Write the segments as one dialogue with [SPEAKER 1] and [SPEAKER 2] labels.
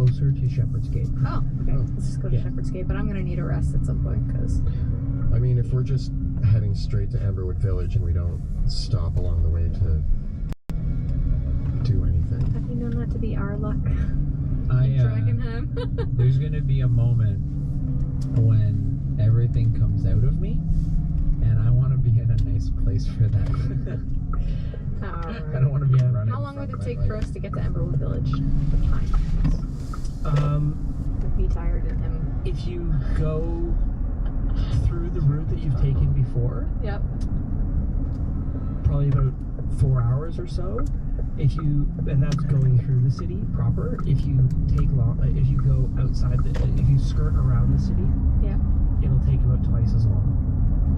[SPEAKER 1] closer to Shepherd's Gate.
[SPEAKER 2] Oh, okay. Let's just go to Shepherd's Gate, but I'm gonna need a rest at some point because.
[SPEAKER 3] I mean, if we're just heading straight to Amberwood Village and we don't stop along the way to do anything.
[SPEAKER 2] Have you known that to be our luck? Dragging him.
[SPEAKER 4] There's gonna be a moment when everything comes out of me, and I want to be in a nice place for that.
[SPEAKER 2] Alright.
[SPEAKER 4] I don't want to be running.
[SPEAKER 2] How long would it take for us to get to Amberwood Village? The time. With me tired and him.
[SPEAKER 1] If you go through the route that you've taken before,
[SPEAKER 2] Yep.
[SPEAKER 1] probably about 4 hours or so. And that's going through the city proper. If you if you go outside if you skirt around the city,
[SPEAKER 2] Yeah.
[SPEAKER 1] it'll take about twice as long.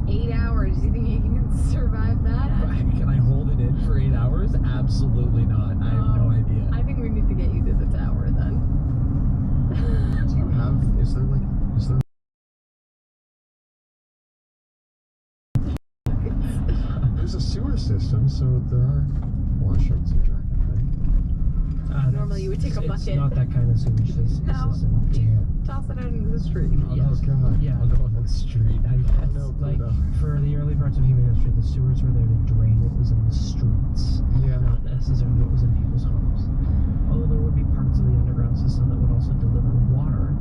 [SPEAKER 2] 8 hours. You think you can survive that?
[SPEAKER 4] Can I hold it in for 8 hours? Absolutely not. I have no idea.
[SPEAKER 2] I think we need to get you to the tower then.
[SPEAKER 3] Do you have? Is there? There's a sewer system, so there are washrooms in Dragon, right?
[SPEAKER 2] Normally you would take a bucket.
[SPEAKER 1] It's not that kind of sewage system.
[SPEAKER 2] You toss it out into the street.
[SPEAKER 3] Oh God!
[SPEAKER 1] Yeah.
[SPEAKER 4] I'll go on the street, I guess.
[SPEAKER 3] No,
[SPEAKER 1] Like,
[SPEAKER 3] Pluto.
[SPEAKER 1] for the early parts of human history, the sewers were there to drain what was in the streets,
[SPEAKER 3] Yeah.
[SPEAKER 1] not necessarily what was in people's homes. Although there would be parts of the underground system that would also deliver water,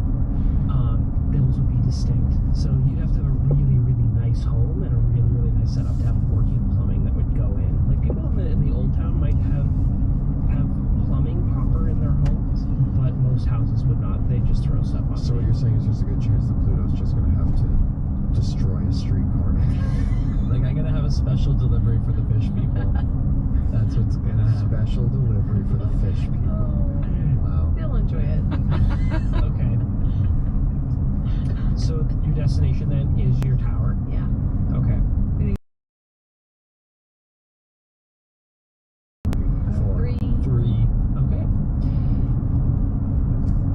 [SPEAKER 1] those would be distinct. So you'd have to have a really, really nice home and a really, really nice setup to have working plumbing that would go in. Like, people in the old town might have plumbing proper in their homes, but most houses would not. They just throw stuff on.
[SPEAKER 3] So what you're saying is there's a good chance that Pluto's just gonna have to destroy a street corner.
[SPEAKER 4] Like, I'm gonna have a special delivery for the fish people. That's what's gonna happen.
[SPEAKER 3] Special delivery for the fish people. Wow.
[SPEAKER 2] They'll enjoy it.
[SPEAKER 1] Okay. So your destination then is your tower.
[SPEAKER 2] Yeah.
[SPEAKER 1] Okay.
[SPEAKER 2] 3.
[SPEAKER 1] Okay.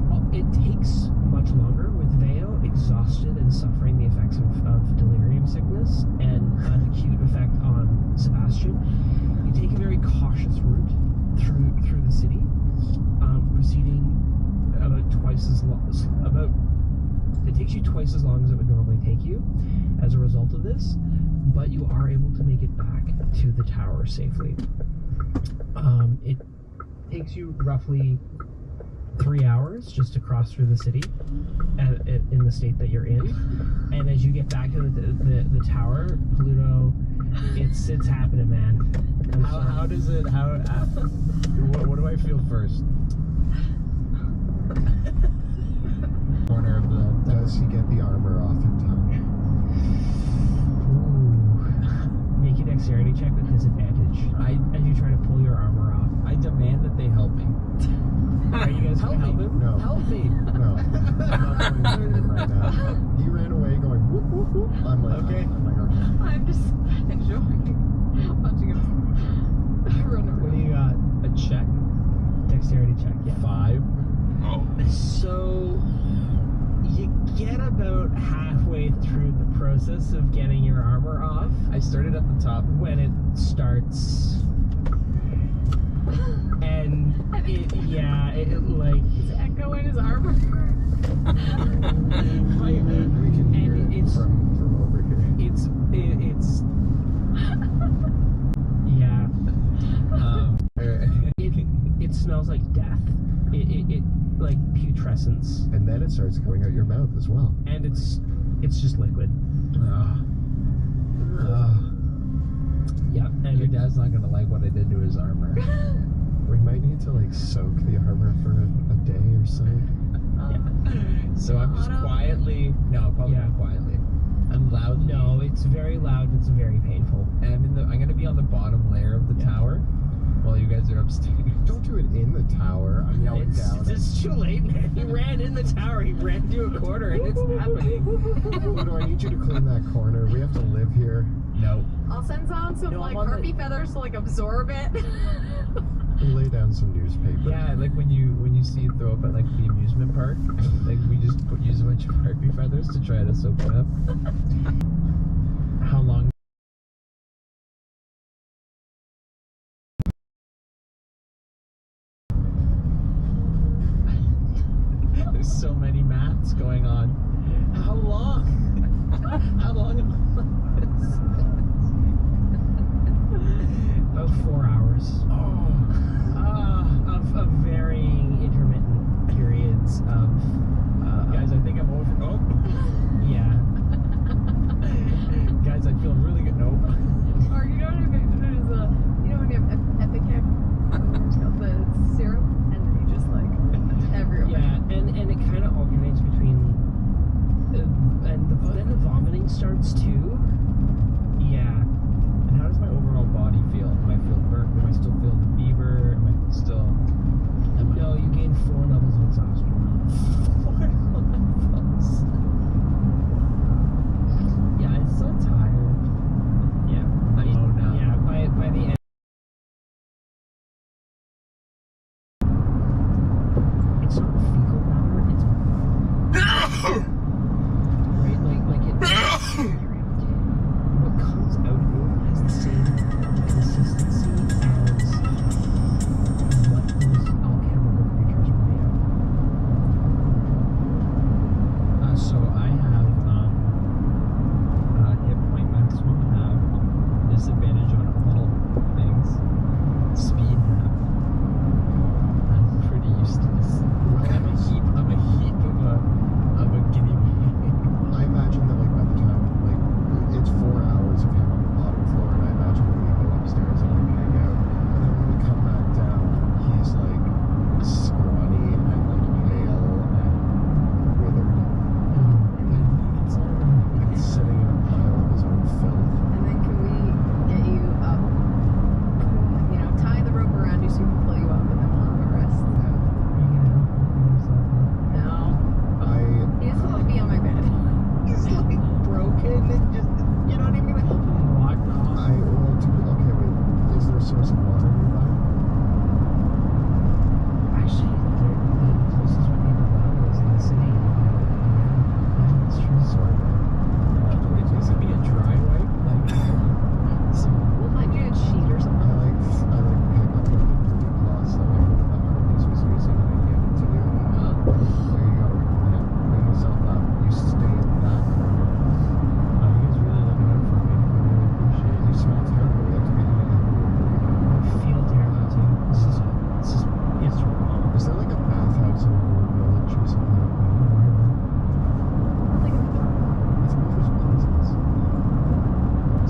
[SPEAKER 1] Well, it takes much longer with Vale exhausted and suffering the effects of delirium sickness and an acute effect on Sebastian. You take a very cautious route through the city, proceeding about twice as long. It takes you twice as long as it would normally take you as a result of this, but you are able to make it back to the tower safely. It takes you roughly 3 hours just to cross through the city in the state that you're in. And as you get back to the tower, Pluto, it's happening, man.
[SPEAKER 4] How does it, what do I feel first? Corner of the...
[SPEAKER 3] Does he get the armor off in time?
[SPEAKER 1] Ooh. Make a dexterity check with disadvantage. As you try to pull your armor off.
[SPEAKER 4] I demand that they help me.
[SPEAKER 1] Are you guys going to help him?
[SPEAKER 3] No.
[SPEAKER 4] Help me!
[SPEAKER 3] No. I'm not going to him right now. He ran away going whoop whoop whoop. I'm like,
[SPEAKER 1] Okay.
[SPEAKER 3] I'm like, okay.
[SPEAKER 2] I'm just enjoying watching him run
[SPEAKER 1] What do
[SPEAKER 2] around.
[SPEAKER 1] you got?
[SPEAKER 4] A check.
[SPEAKER 1] Dexterity check, yeah.
[SPEAKER 4] 5.
[SPEAKER 1] So you get about halfway through the process of getting your armor off
[SPEAKER 4] I started at the top.
[SPEAKER 1] when it starts, and it like
[SPEAKER 2] Is Echo in his armor?
[SPEAKER 3] We can hear
[SPEAKER 1] and
[SPEAKER 3] it
[SPEAKER 1] it's
[SPEAKER 3] from over here.
[SPEAKER 1] it's yeah. It smells like death. It like putrescence,
[SPEAKER 3] And then it starts coming out your mouth as well.
[SPEAKER 1] and it's just liquid. Yeah, and
[SPEAKER 4] Your dad's not gonna like what I did to his armor.
[SPEAKER 3] We might need to like soak the armor for a day or so.
[SPEAKER 4] So I'm just quietly... No, probably
[SPEAKER 1] Yeah.
[SPEAKER 4] not quietly. I'm loudly...
[SPEAKER 1] No, it's very loud. It's very painful.
[SPEAKER 4] And I'm gonna be on the bottom layer of the tower while you guys are upstairs.
[SPEAKER 3] Don't do it in the tower. I'm yelling down.
[SPEAKER 1] It's too late, man. He ran in the tower. He ran to a corner, and it's happening.
[SPEAKER 3] Pluto, I need you to clean that corner. We have to live here.
[SPEAKER 4] No.
[SPEAKER 2] I'll send on some
[SPEAKER 1] No,
[SPEAKER 2] like
[SPEAKER 1] I'm on
[SPEAKER 2] harpy feathers to like absorb it.
[SPEAKER 3] We'll lay down some newspaper.
[SPEAKER 4] Yeah, like when you see it throw up at like the amusement park, like we just use a bunch of harpy feathers to try to soak it up.
[SPEAKER 1] How long?
[SPEAKER 4] going on. How long? How long am I on this?
[SPEAKER 1] About 4 hours
[SPEAKER 4] Oh.
[SPEAKER 1] of varying intermittent periods of.
[SPEAKER 4] Guys, I think I'm over. Oh.
[SPEAKER 1] Yeah.
[SPEAKER 4] Guys, I feel really good. Nope.
[SPEAKER 2] Or you know what I mean? There's you know when you have Epicam, it's called the syrup, and then you just like everywhere.
[SPEAKER 1] Yeah, and it kind of alternates between, then the vomiting starts too. Yeah.
[SPEAKER 4] And how does my overall body feel? Am I feel burnt? Am I still feel the fever? Am I still?
[SPEAKER 1] No, you gain 4 levels of exhaustion.
[SPEAKER 4] 4 levels.
[SPEAKER 1] Yeah, it's so tired. Yeah.
[SPEAKER 4] Oh no.
[SPEAKER 1] Yeah, by the end. It's not fecal matter, it's right? Like it what comes out of it has the same consistency as what those alchemical creatures were made of.
[SPEAKER 4] So I have hit point maximum have disadvantage on all things. Speed have. I'm pretty used to this. I'm a heap of a guinea pig.
[SPEAKER 3] I imagine that like by the time like it's 4 hours of him on the bottom floor, and I imagine when we go upstairs and like hang out, and then when we come back down, he's like scrawny and like pale and withered, and sitting in a pile of his own filth.
[SPEAKER 2] And then can we get you up? You know, tie the rope around you so we can pull you up, and then we'll have a rest.
[SPEAKER 1] Are you gonna help yourself up?
[SPEAKER 2] No,
[SPEAKER 3] I
[SPEAKER 2] he doesn't want to be on my bed.
[SPEAKER 3] he's like broken and just you're not even gonna help him.
[SPEAKER 1] Walk off.
[SPEAKER 3] I will do. Okay, wait. Is there a source of water nearby?
[SPEAKER 1] Actually, the closest one near the well is in the city. Yeah, that's true.
[SPEAKER 3] Sorry, man.
[SPEAKER 4] Wait, is it be a dry wipe? Like some
[SPEAKER 2] We'll find you a sheet or
[SPEAKER 3] I
[SPEAKER 2] something.
[SPEAKER 3] pick up one of the dirty cloths that my Artemis was using and I give it to you. There you go. Yeah, clean yourself up. You stay in that corner.
[SPEAKER 1] Oh, you guys really looking out for me. I really appreciate it.
[SPEAKER 3] You smell terrible. We have to get you to
[SPEAKER 1] I feel terrible too. It's wrong.
[SPEAKER 3] Is there like a bathhouse in a rural village or something like that?
[SPEAKER 2] I'll take a picture.
[SPEAKER 3] I think there's places.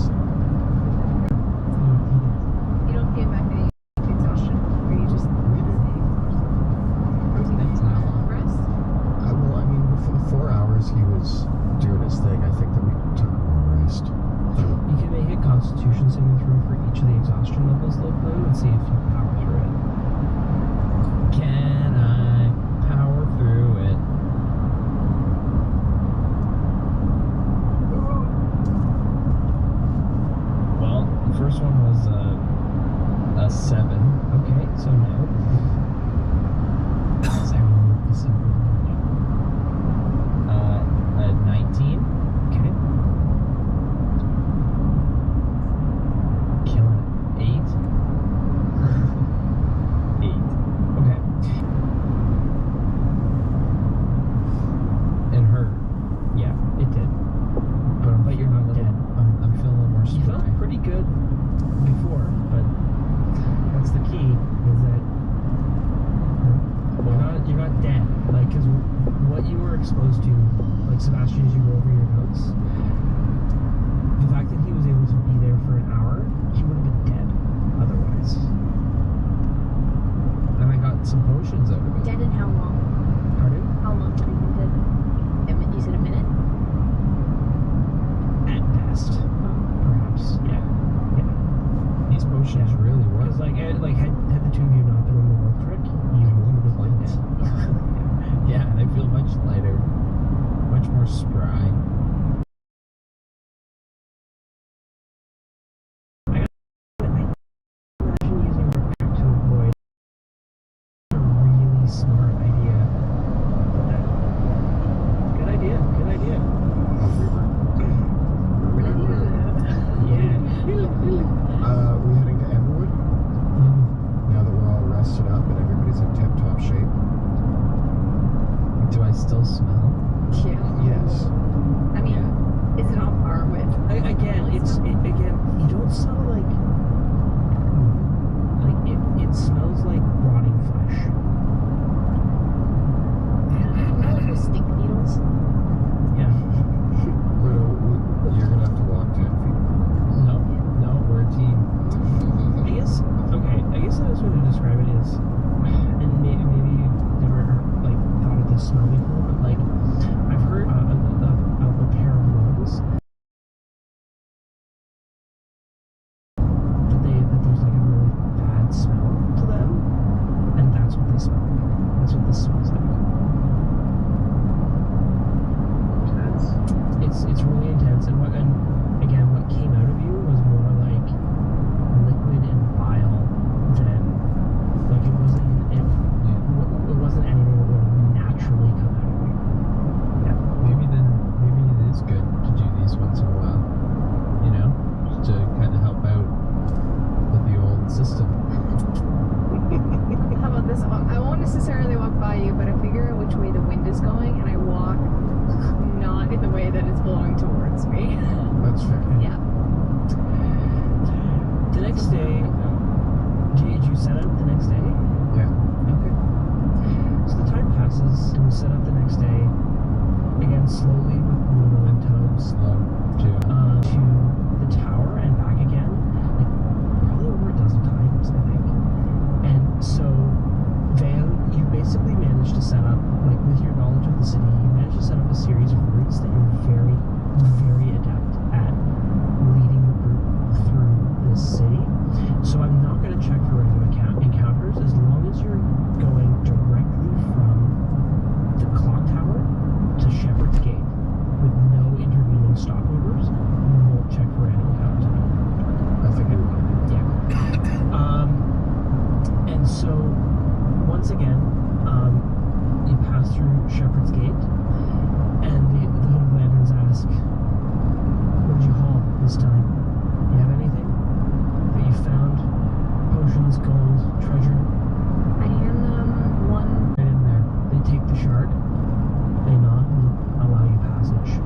[SPEAKER 3] So,
[SPEAKER 2] You don't get back any exhaustion, or you just
[SPEAKER 3] we do.
[SPEAKER 2] Or is he
[SPEAKER 4] That's
[SPEAKER 2] getting
[SPEAKER 4] how-
[SPEAKER 2] a long rest?
[SPEAKER 3] Well, I mean, for the 4 hours he was doing his thing, I think that we took a long rest.
[SPEAKER 1] You can make a constitution saving throw for each of the exhaustion levels, though, Blue, and see if you power through it.
[SPEAKER 4] can I power through it? Well, the first one was a 7.
[SPEAKER 1] Okay, so now.
[SPEAKER 4] A 19.
[SPEAKER 1] Okay.
[SPEAKER 4] Killing it. 8. 8.
[SPEAKER 1] Okay.
[SPEAKER 4] It hurt.
[SPEAKER 1] Yeah, it did. But you're not dead.
[SPEAKER 4] I'm feeling a little more
[SPEAKER 1] You
[SPEAKER 4] spry.
[SPEAKER 1] felt pretty good before, but that's the key. Is that you're not dead. Like, because what you were exposed to, like Sebastian, as you go over your notes, the fact that he was able to be there for an hour, he would have been dead otherwise.
[SPEAKER 4] And I got some potions out of it.
[SPEAKER 2] Dead in how long?
[SPEAKER 1] Pardon?
[SPEAKER 2] How long have you been dead? You said a minute?
[SPEAKER 1] At best, perhaps. Yeah. Yeah.
[SPEAKER 4] These potions
[SPEAKER 1] Yeah.
[SPEAKER 4] really work.
[SPEAKER 1] Because had the two of you not been on the work trick, you would have been dead.
[SPEAKER 4] Yeah, and I feel much lighter, much more spry.
[SPEAKER 1] Imagine using work trick to avoid a really smart idea. Good idea. Good idea. Yeah.
[SPEAKER 3] We heading to Emberwood now that we're all rested up and everybody's in tip-top shape.
[SPEAKER 4] Do I still smell? slow too.
[SPEAKER 1] To the tower and back again, like probably over a dozen times, I think. And so, Vale, you basically managed to set up, like with your knowledge of the city, you managed to set up a series of routes that you're very, very adept at leading the group through this city. So I'm not going to check for random encounters as long as you're going directly from the clock tower to Shepherd's Gate with no intervening stopovers. We won't check for random encounters anymore.
[SPEAKER 3] I think I will.
[SPEAKER 1] And so, once again, you pass through Shepherd's Gate, and the Hood Lanterns ask, "What did you haul this time? You have anything that you found? Potions, gold, treasure?"
[SPEAKER 2] I hand them one.
[SPEAKER 1] Right in there. They take the shard, they nod, and allow you passage.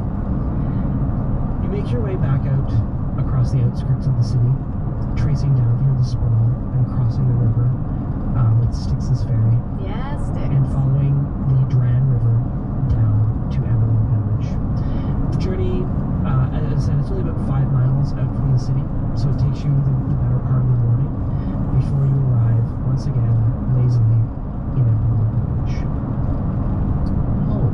[SPEAKER 1] You make your way back out across the outskirts of the city, tracing down through the sprawl and crossing the river with Styx's Ferry,
[SPEAKER 2] Yes, Dick.
[SPEAKER 1] and following the Dran River down to Emerald Village. The journey, as I said, it's only about 5 miles out from the city, so it takes you the better part of the morning before you arrive once again lazily in Emerald Village.
[SPEAKER 3] Oh,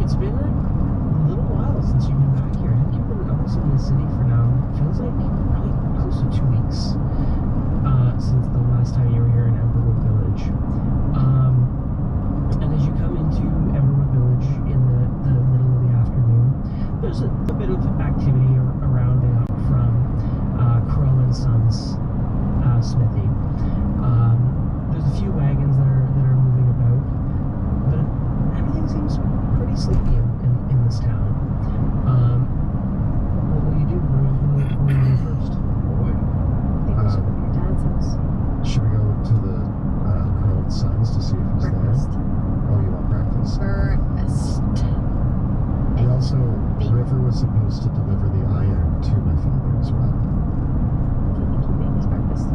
[SPEAKER 1] It's been a little while since you've been back here. I think you've been almost in the city for now. Feels like probably close to 2 weeks since the last time you were here in Emberwood Village. And as you come into Emberwood Village in the middle of the afternoon, there's a bit of activity around it from Crow and Sons smithy. There's a few wagons that are moving about, but everything seems pretty sleepy in this town. What will you do? Where will you go first?
[SPEAKER 3] boy.
[SPEAKER 2] I think we should look at your dad's house.
[SPEAKER 3] Should we go to the Crow and Sons to see if he's
[SPEAKER 2] Breakfast.
[SPEAKER 3] there? Oh, you want breakfast?
[SPEAKER 2] Breakfast.
[SPEAKER 3] We also, River was supposed to deliver the iron to my father as well.
[SPEAKER 2] Do you think he made his breakfast?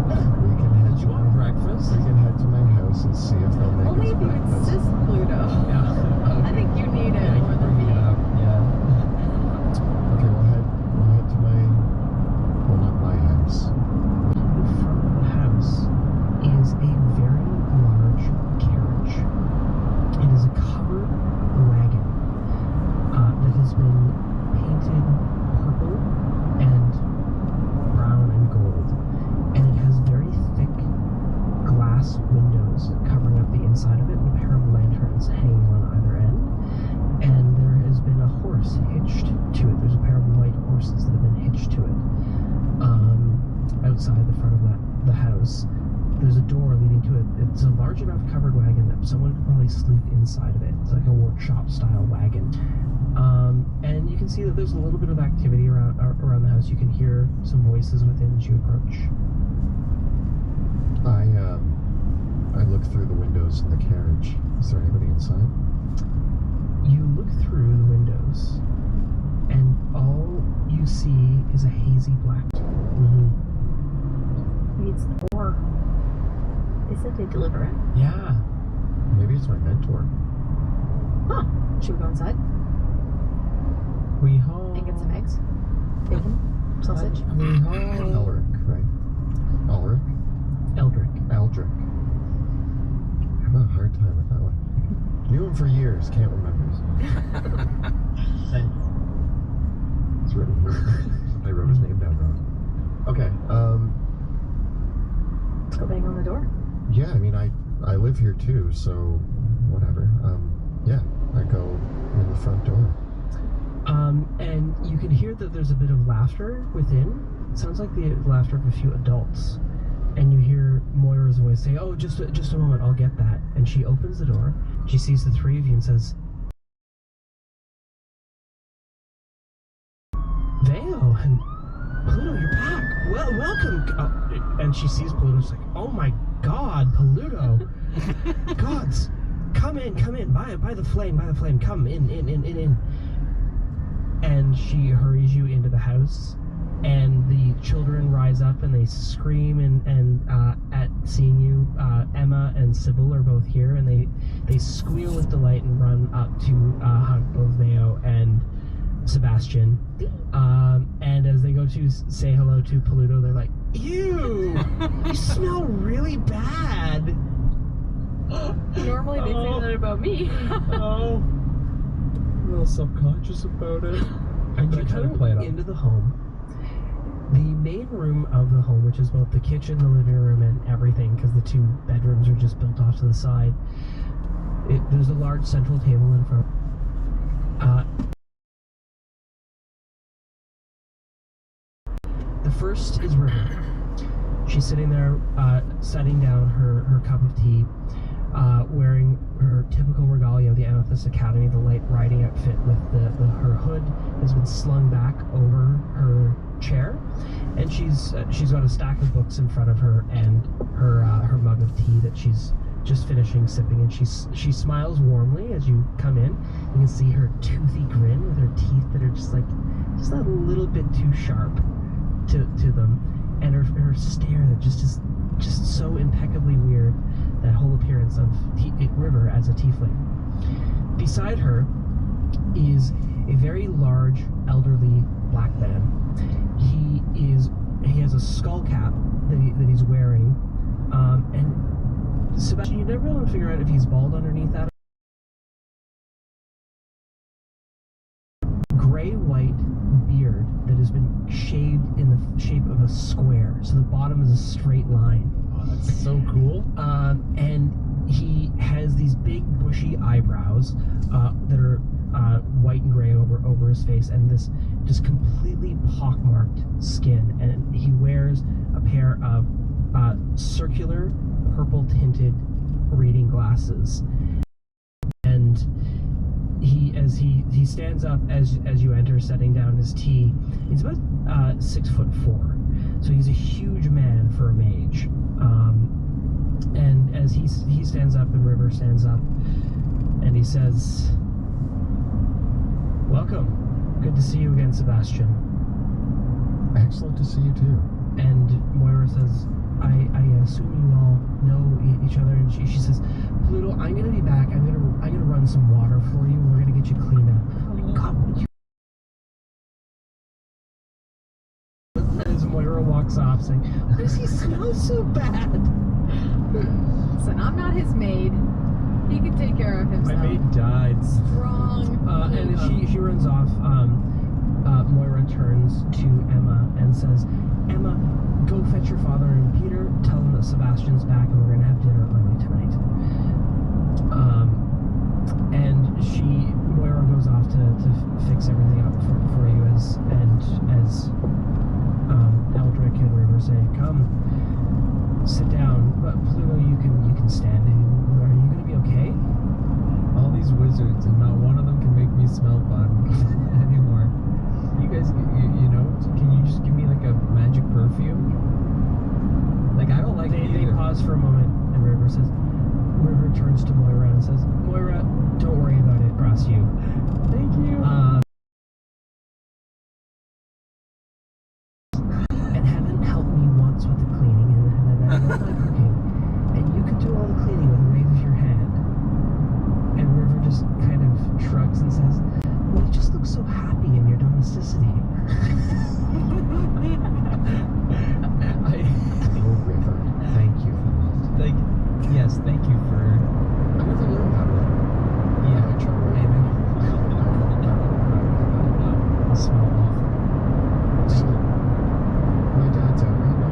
[SPEAKER 3] We can head
[SPEAKER 1] Did you
[SPEAKER 3] to
[SPEAKER 1] want breakfast?
[SPEAKER 3] We can head to my house and see if they'll make
[SPEAKER 2] Only
[SPEAKER 3] us
[SPEAKER 2] if you
[SPEAKER 3] breakfast.
[SPEAKER 2] insist, Pluto.
[SPEAKER 4] Yeah.
[SPEAKER 2] I think you need it
[SPEAKER 4] Yeah,
[SPEAKER 2] more
[SPEAKER 4] you
[SPEAKER 2] than
[SPEAKER 4] bring
[SPEAKER 2] me.
[SPEAKER 4] it up. Yeah.
[SPEAKER 3] Okay, we'll head to my, well, not my house.
[SPEAKER 1] The front of the house is a very large carriage. It is a covered wagon that has been painted purple and brown and gold, and it has very thick glass windows covering up the inside of it, and a pair of lanterns hanging on either end. And there has been a horse hitched to it. There's a pair of white horses that have been hitched to it outside the front of the house. There's a door leading to it. It's a large enough covered wagon that someone could probably sleep inside of it. It's like a workshop style wagon. And you can see that there's a little bit of activity around the house. You can hear some voices within as you approach.
[SPEAKER 3] I look through the windows in the carriage. Is there anybody inside?
[SPEAKER 1] You look through the windows, and all you see is a hazy black.
[SPEAKER 2] Needs the ore. They said they deliver it.
[SPEAKER 4] Yeah.
[SPEAKER 3] Maybe it's my mentor.
[SPEAKER 2] Huh. Should we go inside
[SPEAKER 4] We haul.
[SPEAKER 2] and get some eggs? Bacon? Sausage?
[SPEAKER 4] We haul.
[SPEAKER 3] Elric, right? Elric?
[SPEAKER 1] Eldrick.
[SPEAKER 3] Eldric. I have a hard time with that one. Knew him for years, can't remember. It's written here. I wrote his name down wrong. Okay,
[SPEAKER 2] Let's go bang on the door.
[SPEAKER 3] yeah, I mean, I live here too, so whatever. Yeah, I go in the front door.
[SPEAKER 1] And you can hear that there's a bit of laughter within. It sounds like the laughter of a few adults. And you hear Moira's voice say, "Oh, just a moment, I'll get that." And she opens the door. She sees the three of you and says, "Vale and Pluto, you're back. Well, welcome." And she sees Pluto. She's like, "Oh my God, Pluto! Gods, come in, by the flame, come in." And she hurries you into the house, and the children rise up and they scream and at seeing you. Emma and Sybil are both here, and They squeal with delight and run up to hug both Veo and Sebastian. And as they go to say hello to Paluto, they're like, "Ew, you smell really bad."
[SPEAKER 2] Normally they say that about me.
[SPEAKER 4] Oh. I'm a little self-conscious about it.
[SPEAKER 1] And
[SPEAKER 4] But
[SPEAKER 1] you
[SPEAKER 4] I try to
[SPEAKER 1] come
[SPEAKER 4] play it up.
[SPEAKER 1] into the home. The main room of the home, which is both the kitchen, the living room, and everything, because the 2 bedrooms are just built off to the side. There's a large central table in front. The first is River. She's sitting there, setting down her cup of tea, wearing her typical regalia of the Amethyst Academy, the light riding outfit with her hood has been slung back over her chair, and she's got a stack of books in front of her and her mug of tea that she's just finishing sipping, and she smiles warmly as you come in. You can see her toothy grin with her teeth that are just a little bit too sharp to them, and her stare that just is just so impeccably weird, that whole appearance of River as a tiefling. Beside her is a very large elderly black man. He has a skull cap that he's wearing, and Sebastian, you never really figure out if he's bald underneath that. Gray-white beard that has been shaved in the shape of a square, so the bottom is a straight line.
[SPEAKER 4] Oh, that's so cool.
[SPEAKER 1] And he has these big bushy eyebrows that are white and gray over his face, and this just completely pockmarked skin. And he wears a pair of circular purple tinted reading glasses. And as he stands up as you enter, setting down his tea. He's about 6'4", so he's a huge man for a mage. And as he stands up and River stands up, and he says, "Welcome. Good to see you again, Sebastian."
[SPEAKER 3] Excellent to see you too.
[SPEAKER 1] And Moira says, I assume you all know each other, and she says, "Pluto, I'm gonna be back. I'm gonna run some water for you. We're gonna get you cleaned up." God, would you? As Moira walks off, saying, "Why does he smell so bad?"
[SPEAKER 2] Listen, I'm not his maid. He can take care of
[SPEAKER 4] My
[SPEAKER 2] himself.
[SPEAKER 4] maid died.
[SPEAKER 2] Wrong.
[SPEAKER 1] And as she runs off, Moira turns to Emma and says, "Emma, go fetch your father and Peter. Tell them that Sebastian's back, and we're gonna have dinner early tonight." And Moira goes off to fix everything up for you as Eldrick and River say, "Come, sit down." But Pluto, you can stand. Are you gonna be okay?
[SPEAKER 4] All these wizards, and not one of them can make me smell fun anymore. You guys, you know, can you just give me like a magic perfume? Like, I don't like it
[SPEAKER 1] They
[SPEAKER 4] either.
[SPEAKER 1] pause for a moment, and River turns to Moira and says, "Moira, don't worry about it. Trust you."
[SPEAKER 4] Thank you.
[SPEAKER 1] And Heaven helped me once with the cleaning, and I love my cooking. And you could do all the cleaning with a wave of your hand. And River just kind of shrugs and says, "Well, you just look so happy in your domesticity."
[SPEAKER 3] Oh, River, thank you for that.
[SPEAKER 4] Yes, thank you for.
[SPEAKER 3] I never learned that one.
[SPEAKER 4] Yeah,
[SPEAKER 3] I tried.
[SPEAKER 4] I smell awful.
[SPEAKER 3] So, my dad's out right now.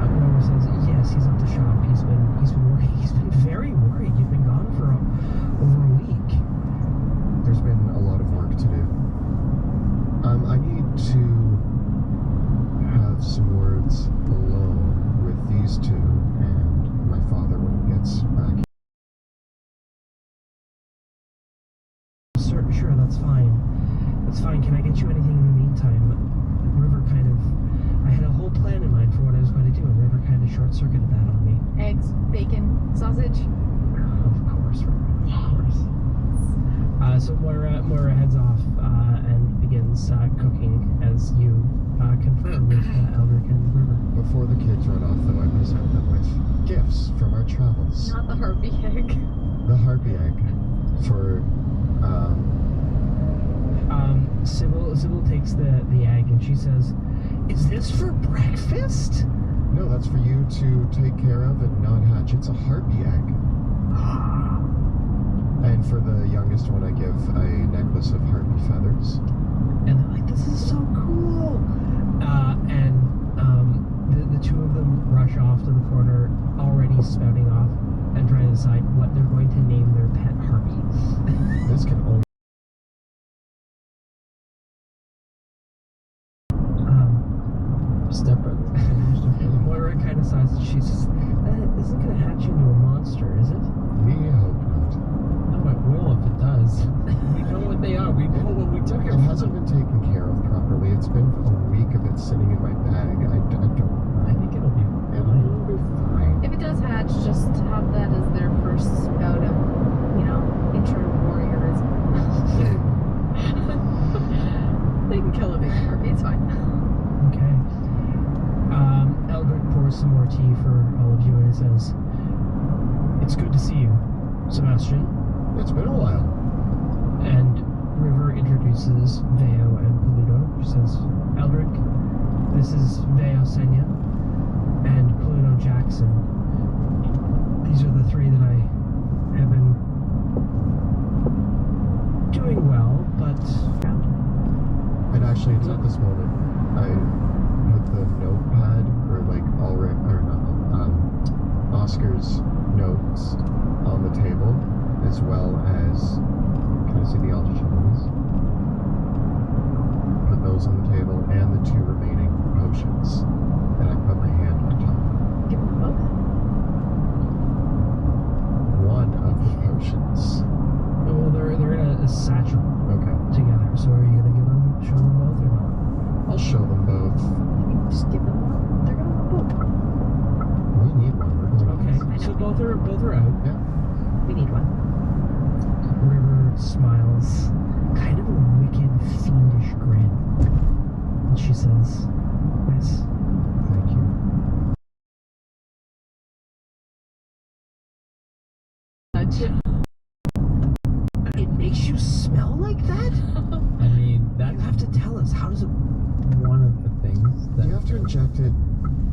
[SPEAKER 1] Moira says, "Yes, he's at the shop. He's been working. He's been very worried. You've been gone for over a week."
[SPEAKER 3] There's been a lot of work to do. I need to have some words alone with these two and my father when he gets back.
[SPEAKER 1] Sure, that's fine. That's fine. Can I get you anything in the meantime? River I had a whole plan in mind for what I was going to do, and River kind of short-circuited that on me.
[SPEAKER 2] Eggs, bacon, sausage.
[SPEAKER 1] Of course, River, of course. So Moira heads off and begins cooking as you confer with Eldrick and River.
[SPEAKER 3] Before the kids run off, though, I present them with gifts from our travels.
[SPEAKER 2] Not the harpy egg.
[SPEAKER 3] The harpy egg for,
[SPEAKER 1] Sybil takes the egg and she says, "Is this for breakfast?"
[SPEAKER 3] no, that's for you to take care of and not hatch. It's a harpy egg. And for the youngest one, I give a necklace of harpy feathers.
[SPEAKER 1] And they're like, "This is so cool!" The two of them rush off to the corner, already spouting off and trying to decide what they're going to name their pet harpy.
[SPEAKER 3] This can only
[SPEAKER 4] Stepbrother.
[SPEAKER 1] Moira kind of sighs and she says, "That isn't going to hatch into a monster, is it?"
[SPEAKER 3] we hope not.
[SPEAKER 4] No, it will if it does. We know what they are. We know what we took it
[SPEAKER 3] It
[SPEAKER 4] from.
[SPEAKER 3] hasn't been taken care of properly. It's been a week of it sitting in my bag. I don't.
[SPEAKER 4] I think it'll be
[SPEAKER 3] It'll be fine.
[SPEAKER 2] If it does hatch, just have that as their first bout of, intro warriorism. They can kill a big harpy, it's fine.
[SPEAKER 1] Okay. Eldrick pours some more tea for all of you and he says, "It's good to see you, Sebastian."
[SPEAKER 3] It's been a while.
[SPEAKER 1] And River introduces Veo and Pluto. She says, "Eldrick, this is Veo Senya and Pluto Jackson. These are the three that I have been doing well, but..."
[SPEAKER 3] And actually, it's at this moment I put the notepad, or like Oscar's notes on the table, as well as, can I see the Eldritch Lilies? Put those on the table, and the two remaining potions. And I put my hand on top.
[SPEAKER 2] Give them both.
[SPEAKER 3] One of the potions.
[SPEAKER 1] Well, they're in a satchel
[SPEAKER 3] Okay.
[SPEAKER 1] together, so are you going to show them both or not?
[SPEAKER 3] I'll show them both.
[SPEAKER 2] Just give them one. They're gonna want both.
[SPEAKER 3] We need one. We're going
[SPEAKER 1] Okay, so both are out.
[SPEAKER 3] Yeah.
[SPEAKER 2] We need one.
[SPEAKER 1] River smiles, kind of a wicked, fiendish grin. And she says, "Yes,
[SPEAKER 3] Thank you.
[SPEAKER 1] it makes you smell like that?
[SPEAKER 4] I mean,
[SPEAKER 1] You
[SPEAKER 4] that's
[SPEAKER 1] have to tell us, how does it..."
[SPEAKER 4] one of the things that
[SPEAKER 3] You have to inject it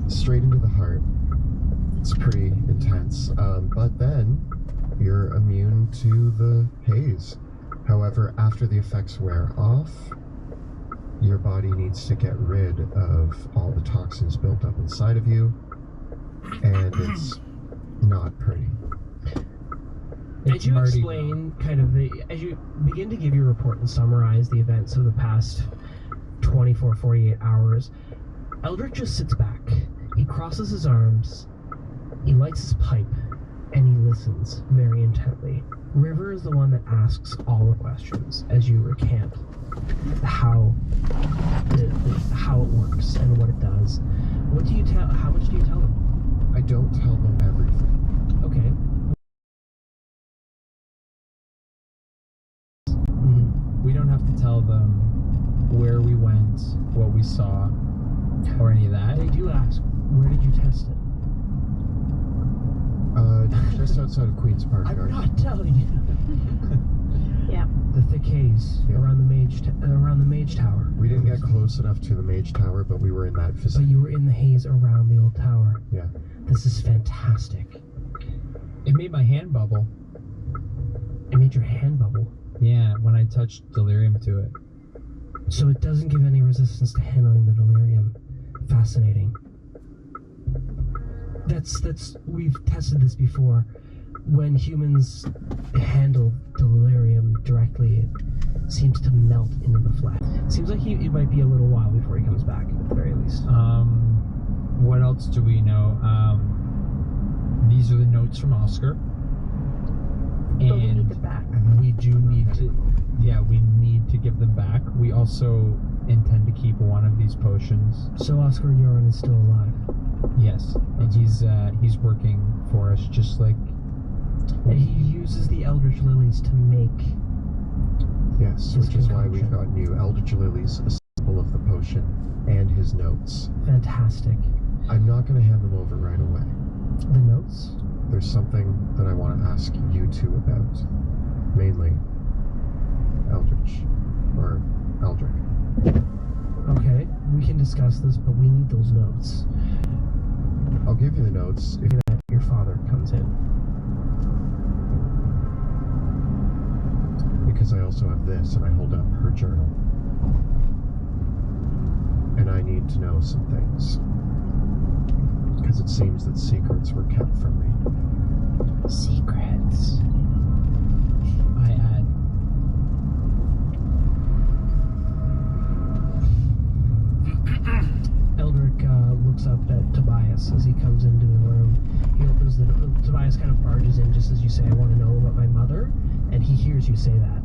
[SPEAKER 3] straight into the heart. It's pretty intense. But then you're immune to the haze. However, after the effects wear off, your body needs to get rid of all the toxins built up inside of you. And it's not pretty.
[SPEAKER 1] As you
[SPEAKER 4] Mardi
[SPEAKER 1] explain as you begin to give your report and summarize the events of the past 24, 48 hours, Eldrick just sits back. He crosses his arms, he lights his pipe, and he listens very intently. River is the one that asks all the questions as you recant how how it works and what it does. What do you tell? How much do you tell them?
[SPEAKER 3] I don't tell them everything.
[SPEAKER 1] Okay.
[SPEAKER 4] we don't have to tell them where we went, what we saw, or any of that.
[SPEAKER 1] They do ask, "Where did you test it?"
[SPEAKER 3] Just outside of Queen's Park
[SPEAKER 1] I'm
[SPEAKER 3] Garden.
[SPEAKER 1] not telling you.
[SPEAKER 2] Yeah.
[SPEAKER 1] The thick haze
[SPEAKER 3] Yeah.
[SPEAKER 1] around the mage tower.
[SPEAKER 3] We didn't get close enough to the Mage Tower, but we were in that
[SPEAKER 1] But
[SPEAKER 3] vicinity.
[SPEAKER 1] you were in the haze around the old tower.
[SPEAKER 3] Yeah.
[SPEAKER 1] This is fantastic.
[SPEAKER 4] It made my hand bubble.
[SPEAKER 1] It made your hand bubble.
[SPEAKER 4] Yeah, when I touched delirium to it.
[SPEAKER 1] So it doesn't give any resistance to handling the delirium. Fascinating. We've tested this before. When humans handle delirium directly, it seems to melt into the flesh. Seems like it might be a little while before he comes back, at the very least.
[SPEAKER 4] What else do we know? These are the notes from Oscar.
[SPEAKER 2] But we need
[SPEAKER 4] And
[SPEAKER 2] them back.
[SPEAKER 4] we do need to, we need to give them back. We also intend to keep one of these potions.
[SPEAKER 1] So Oscar Yoren is still alive.
[SPEAKER 4] Yes, and he's working for us, just like.
[SPEAKER 1] And he uses the Eldritch Lilies to make...
[SPEAKER 3] Yes,
[SPEAKER 1] This
[SPEAKER 3] which is why we've
[SPEAKER 1] concoction.
[SPEAKER 3] got new Eldritch Lilies, a sample of the potion. potion and his notes.
[SPEAKER 1] Fantastic.
[SPEAKER 3] I'm not going to hand them over right away.
[SPEAKER 1] The notes?
[SPEAKER 3] There's something that I want to ask you two about. Mainly, Eldritch. Or Eldrick.
[SPEAKER 1] Okay, we can discuss this, but we need those notes.
[SPEAKER 3] I'll give you the notes if
[SPEAKER 1] Your father comes in.
[SPEAKER 3] because I also have this, and I hold up her journal. And I need to know some things. Because it seems that secrets were kept from me.
[SPEAKER 4] Secrets. I add.
[SPEAKER 1] Eldrick looks up at Tobias as he comes into the room. He opens the door. Tobias kind of barges in just as you say, I want to know about my mother. And he hears you say that.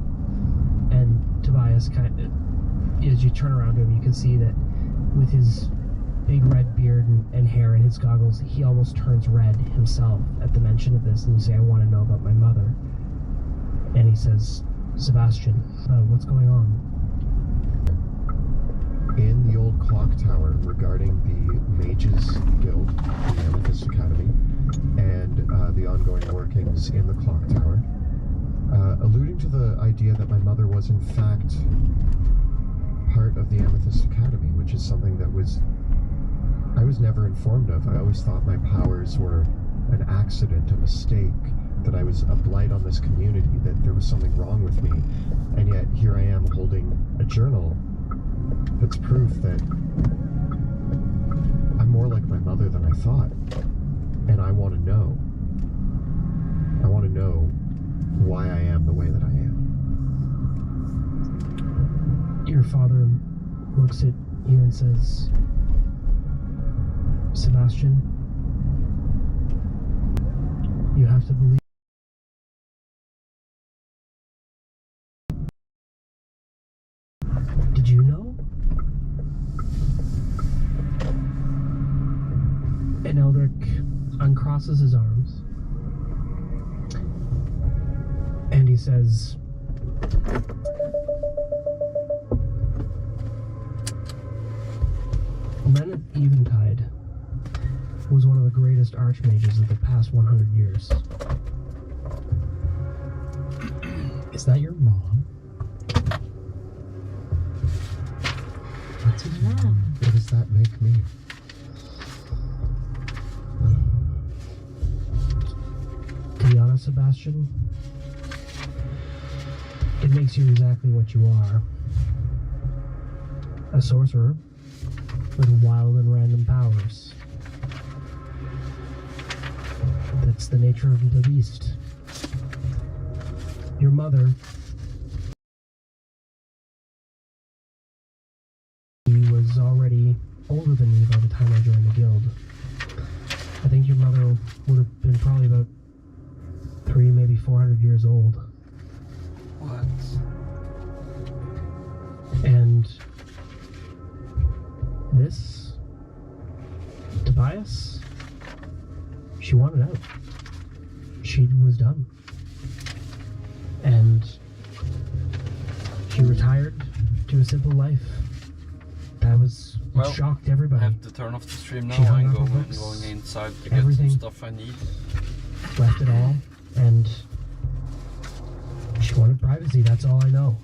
[SPEAKER 1] And Tobias as you turn around to him, you can see that with his big red beard and hair and his goggles, he almost turns red himself at the mention of this. And you say, I want to know about my mother. And he says, Sebastian, what's going on?
[SPEAKER 3] In the old clock tower regarding the Mages Guild, the Amethyst Academy, and the ongoing workings in the clock tower, alluding to the idea that my mother was in fact part of the Amethyst Academy, which is something that I was never informed of. I always thought my powers were an accident, a mistake, that I was a blight on this community, that there was something wrong with me, and yet here I am holding a journal that's proof that I'm more like my mother than I thought. And I want to know. I want to know why I am the way that I am.
[SPEAKER 1] Your father looks at you and says, Sebastian, you have to believe. Did you know? And Eldrick uncrosses his arms and he says, Lenneth Eventide was one of the greatest archmages of the past 100 years.
[SPEAKER 4] Is that your mom? What's his mom?
[SPEAKER 3] What does that make me?
[SPEAKER 1] To be honest, Sebastian, it makes you exactly what you are. A sorcerer with wild and random powers. That's the nature of the beast. Your mother, he was already older than me by the time I joined the guild. I think your mother would have been probably about 300, maybe 400 years old.
[SPEAKER 4] What?
[SPEAKER 1] And this, Tobias, she wanted out. She was done. And she retired to a simple life. That was what
[SPEAKER 5] Well,
[SPEAKER 1] shocked
[SPEAKER 5] I
[SPEAKER 1] everybody.
[SPEAKER 5] have to turn off the stream now.
[SPEAKER 1] She hung
[SPEAKER 5] I'm
[SPEAKER 1] up her
[SPEAKER 5] going
[SPEAKER 1] books,
[SPEAKER 5] inside to get
[SPEAKER 1] everything.
[SPEAKER 5] some stuff I need.
[SPEAKER 1] Left it all, and she wanted privacy, that's all I know.